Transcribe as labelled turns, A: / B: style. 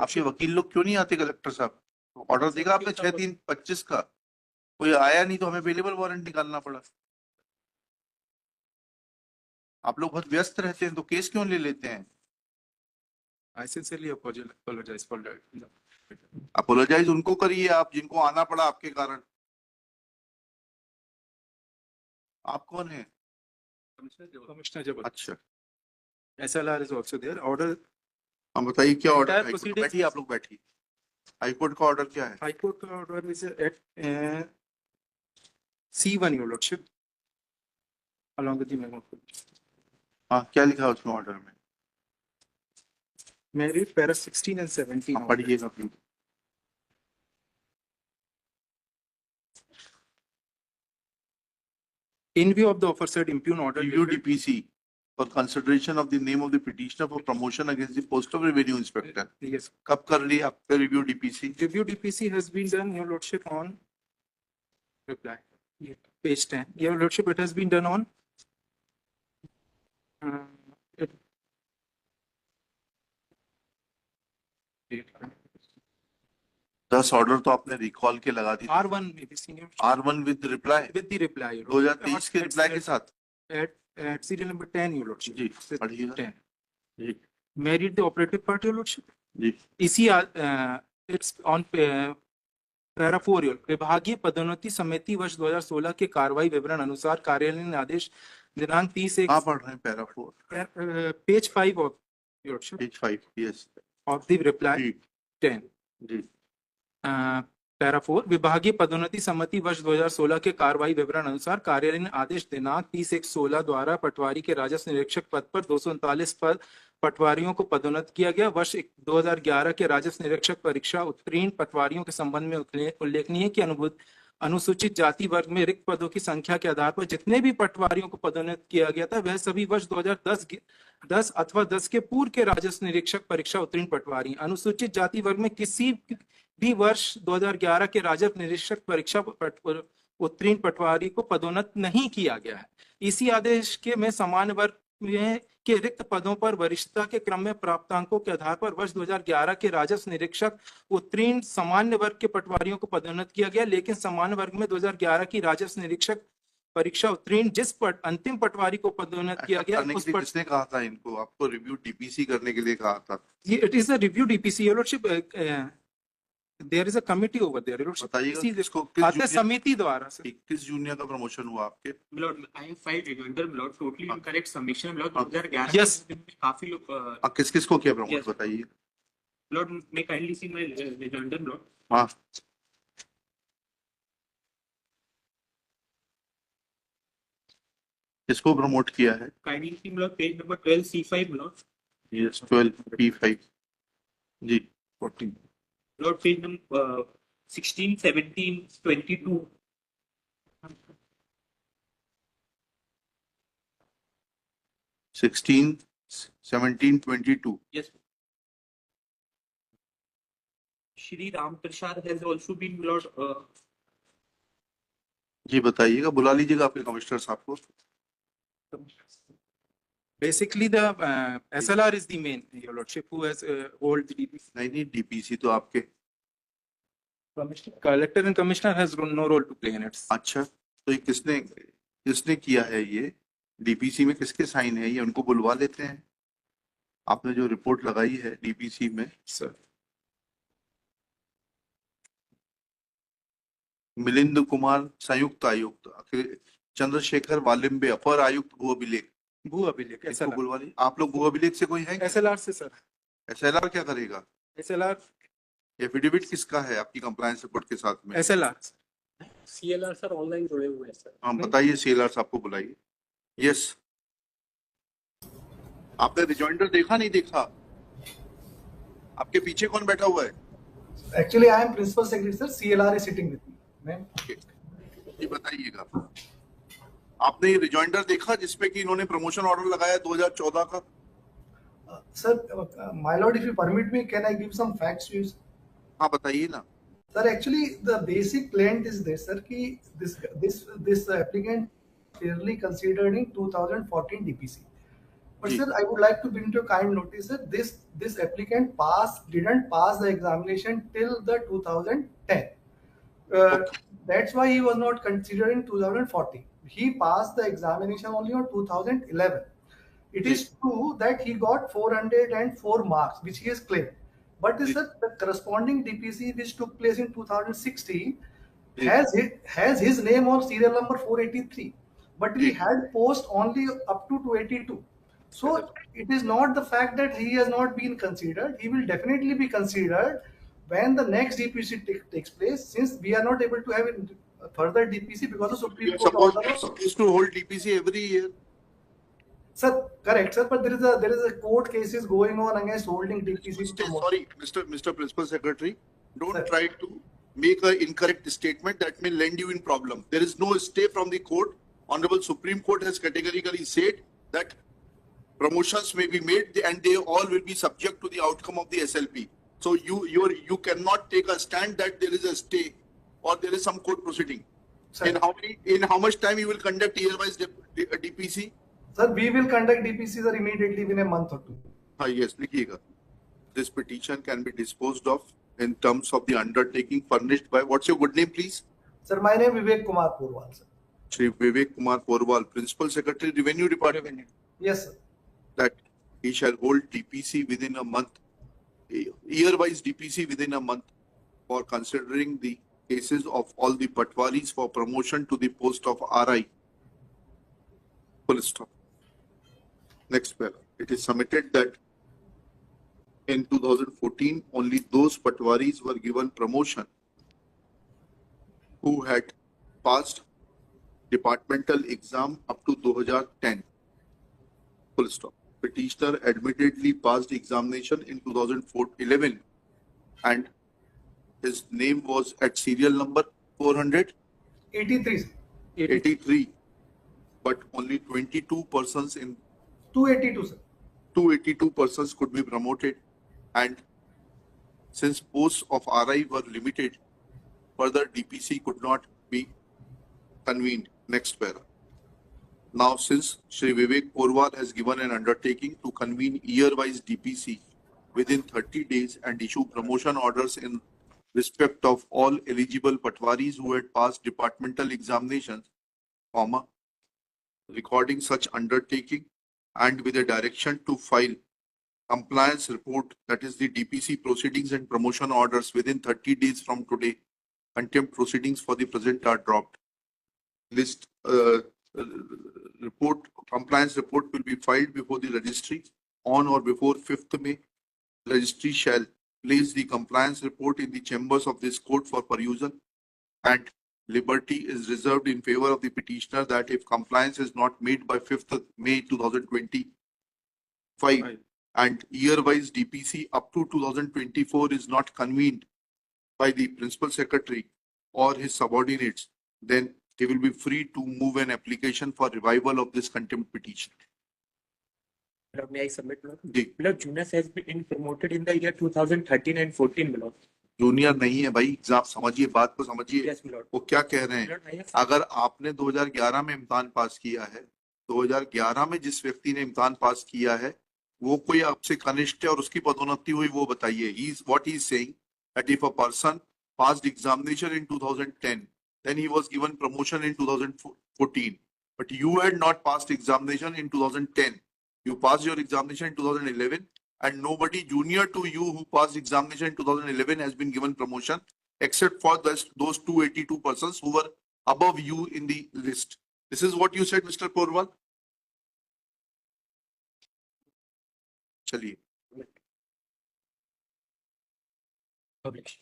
A: आपके वकील लोग क्यों नहीं आते कलेक्टर साहब? ऑर्डर देगा आपने 6/3/25 का, कोई आया नहीं तो हमें अवेलेबल वारंट निकालना पड़ा। आप लोग बहुत व्यस्त रहते हैं तो केस क्यों ले लेते हैं?
B: I sincerely apologize for that.
A: Apologize उनको करिए आप जिनको आना पड़ा आपके कारण। आप कौन है?
B: Commissioner Jabal.
A: अच्छा,
B: SLR is also there. Order.
A: हम बताइए क्या ऑर्डर?
B: Entire proceedings-
A: बैठिए, आप लोग बैठिए। हाईकोर्ट का ऑर्डर क्या है?
B: High Court का order is at C1, Your Lordship, along with the memo.
A: हाँ, क्या लिखा है उसमें ऑर्डर में?
B: May I read para 16 and 17?
A: आप पढ़िएगा please.
B: In view of the aforesaid impugned order,
A: Review DPC for consideration of the name of the petitioner for promotion against the post of revenue inspector.
B: yes,
A: कब कर ली आपका review DPC?
B: review DPC has been done, Your Lordship, on reply. Page 10. Your Lordship, it has been done on it-
A: 10 order तो आपने recall के लगा दी।
B: R1 may be senior
A: R1 with reply
B: with the reply. Your Lordship.
A: 2023 के reply के साथ।
B: At serial number 10, Your Lordship.
A: जी, पढ़िएगा।
B: 10.
A: जी
B: May I read the operative part, Your Lordship?
A: जी
B: इसी it's on para 4, विभागीय पदोन्नति समिति वर्ष 2016 के कार्रवाई विवरण अनुसार कार्यालय ने आदेश दिनांक 30
A: कहाँ पढ़ रहे हैं? Para 4
B: page 5 of your
A: page 5 yes
B: of the reply 10
A: जी।
B: पैरा 4, विभागीय पदोन्नति समिति वर्ष 2016 के कार्रवाई विवरण अनुसार कार्यालय ने आदेश दिनांक 30/1/16 द्वारा पटवारी के राजस्व निरीक्षक पद पर 239 पद पटवारियों को पदोन्नत किया गया। वर्ष 2011 के राजस्व निरीक्षक परीक्षा उत्तीर्ण पटवारियों के संबंध में उल्लेखनीय कि अनुसूचित जाति वर्ग में रिक्त पदों की संख्या के आधार पर जितने भी पटवारियों को पदोन्नत किया गया था वह सभी वर्ष 2010 अथवा 10 के पूर्व के राजस्व निरीक्षक परीक्षा उत्तीर्ण पटवारी। अनुसूचित जाति वर्ग में किसी भी वर्ष 2011 के राजस्व निरीक्षक परीक्षा उत्तीर्ण पटवारी को पदोन्नत नहीं किया गया है। इसी आदेश के में सामान्य वर्ग में के रिक्त पदों पर वरिष्ठता के क्रम में प्राप्तांकों के आधार पर वर्ष 2011 के राजस्व निरीक्षक उत्तीर्ण सामान्य वर्ग के पटवारियों को पदोन्नत किया गया, लेकिन सामान्य वर्ग में 2011 की राजस्व निरीक्षक परीक्षा उत्तीर्ण जिस अंतिम पटवारी को पदोन्नत किया गया उस पर
A: किसने कहा था इनको? आपको रिव्यू डीपीसी करने के लिए कहा था?
B: It is a review DPC your lordship. There is a committee over there your lordship.
A: बताइएगा किसको,
B: किस समिति द्वारा सर?
A: किस जूनियर का प्रमोशन हुआ आपके?
C: My lord I have filed reminder my lord totally incorrect submission my lord 2011
B: Yes.
C: में काफी लोग
A: किस को किया प्रमोट?
C: Yes.
A: बताइए।
C: My lord may kindly see my reminder my lord.
A: हाँ, किसको प्रमोट किया है?
C: Kindly see my lord page number 12 C5 my lord.
A: Yes 12 P5 जी
B: 14
C: my lord page number 16 17 22
A: 16 17 22
C: yes. Shri Ram Prasad has also been my lord
A: जी बताइएगा, बुला लीजिएगा आपके कमिश्नर साहब को।
B: basically the SLR is the main your lordship who has hold the DPC.
A: नहीं DPC तो आपके।
B: Collector and commissioner has no role to play in it.
A: अच्छा, तो ये किसने किया है? ये डीपीसी में किसके साइन है? ये उनको बुलवा लेते हैं। आपने जो रिपोर्ट लगाई है डीपीसी में
B: सर
A: मिलिंद कुमार संयुक्त आयुक्त, चंद्रशेखर वालिम्बे अपर आयुक्त भू अभिलेख, इसको बुलवा लीजिए। आप लोग भू अभिलेख से कोई है?
B: SLR से सर।
A: SLR क्या करेगा?
B: SLR
A: एफिडेविट किसका है आपकी कंप्लायंस रिपोर्ट के साथ में?
B: SLR
C: CLR सर ऑनलाइन जुड़े हुए हैं सर।
A: हाँ बताइए, सीएलआर साहब को बुलाइए। यस, आपने रिजॉइंडर देखा नहीं देखा? आपके पीछे कौन बैठा हुआ है?
D: Actually, I am principal secretary, sir. CLR is sitting with me. Ma'am.
A: ये बताइएगा, आपने ये रिजॉइंडर देखा जिसमें कि इन्होंने प्रमोशन ऑर्डर लगाया 2014 का?
D: Sir, my lord, if you permit me, can I give some facts to you?
A: हाँ बताइए ना।
D: Sir, actually, the basic plan is this, sir. कि this applicant clearly considered in 2014 DPC, But
A: जी.
D: sir, I would like to bring to your kind notice that this applicant didn't pass the examination till the 2010. Uh, that's why he was not considered in 2014. He passed the examination only on 2011. It is true that he got 404 marks, which he has claimed. But
A: जी.
D: sir, the corresponding DPC which took place in 2016
A: जी.
D: has his name on serial number 483, but he
A: जी.
D: had post only up to 282. So it is not the fact that he has not been considered. He will definitely be considered when the next DPC takes place. Since we are not able to have a further DPC because of Supreme
A: You're
D: Court order.
A: supposed to hold DPC every year.
D: Sir, correct, sir. But there is a court cases going on against holding DPC.
A: Sorry, Mr. Principal Secretary, don't
D: Sir.
A: try to make an incorrect statement that may land you in problem. There is no stay from the court. Honorable Supreme Court has categorically said that promotions may be made and they all will be subject to the outcome of the SLP. So you cannot take a stand that there is a stay or there is some court proceeding.
D: Sir.
A: In how much time you will conduct year-wise DPC?
D: Sir, we will conduct DPC sir immediately within a month or two.
A: Yes, लिखिएगा. This petition can be disposed of in terms of the undertaking furnished by, what's your good name, please?
D: Sir, my name is Vivek Kumar Porwal, sir.
A: Shri Vivek Kumar Porwal, Principal Secretary, Revenue Department,
D: Yes, sir.
A: that he shall hold DPC within a month, year-wise DPC within a month, for considering the cases of all the patwaris for promotion to the post of RI. Full stop. Next paragraph. It is submitted that in 2014, only those patwaris were given promotion who had passed departmental exam up to 2010. Full stop. Petitioner admittedly passed examination in 2011 and his name was at serial number
D: 83, sir.
A: 483, but only 22 persons in
D: 282, sir.
A: 282 persons could be promoted, and since posts of RI were limited, further DPC could not be convened. Next para. Now, since Shri Vivek Porwal has given an undertaking to convene year-wise DPC within 30 days and issue promotion orders in respect of all eligible patwaris who had passed departmental examinations, comma, recording such undertaking and with a direction to file compliance report, that is the DPC proceedings and promotion orders within 30 days from today, contempt proceedings for the present are dropped. List compliance report will be filed before the registry on or before 5th May. Registry shall place the compliance report in the chambers of this court for perusal, and liberty is reserved in favor of the petitioner that if compliance is not made by 5th May 2025 and year-wise DPC up to 2024 is not convened by the Principal Secretary or his subordinates, then he will be free to move an application for revival of this contempt petition.
C: May I submit?
A: जी.
C: Jonas has been promoted in the year 2013 and 14, Milord.
A: Junior नहीं है भाई, exam समझिए, बात को समझिए.
C: Yes, Milord.
A: वो क्या कह रहे हैं? अगर आपने 2011 में इम्तिहान पास किया है, 2011 में जिस व्यक्ति ने इम्तिहान पास किया है वो कोई आपसे कनिष्ठ है और उसकी पदोन्नति हुई, वो बताइए. What he is saying that if a person passed examination in 2010, then he was given promotion in 2014, but you had not passed examination in 2010. You passed your examination in 2011, and nobody junior to you who passed examination in 2011 has been given promotion, except for those 282 persons who were above you in the list. This is what you said, Mr. Porwal. चलिए.
C: Publish.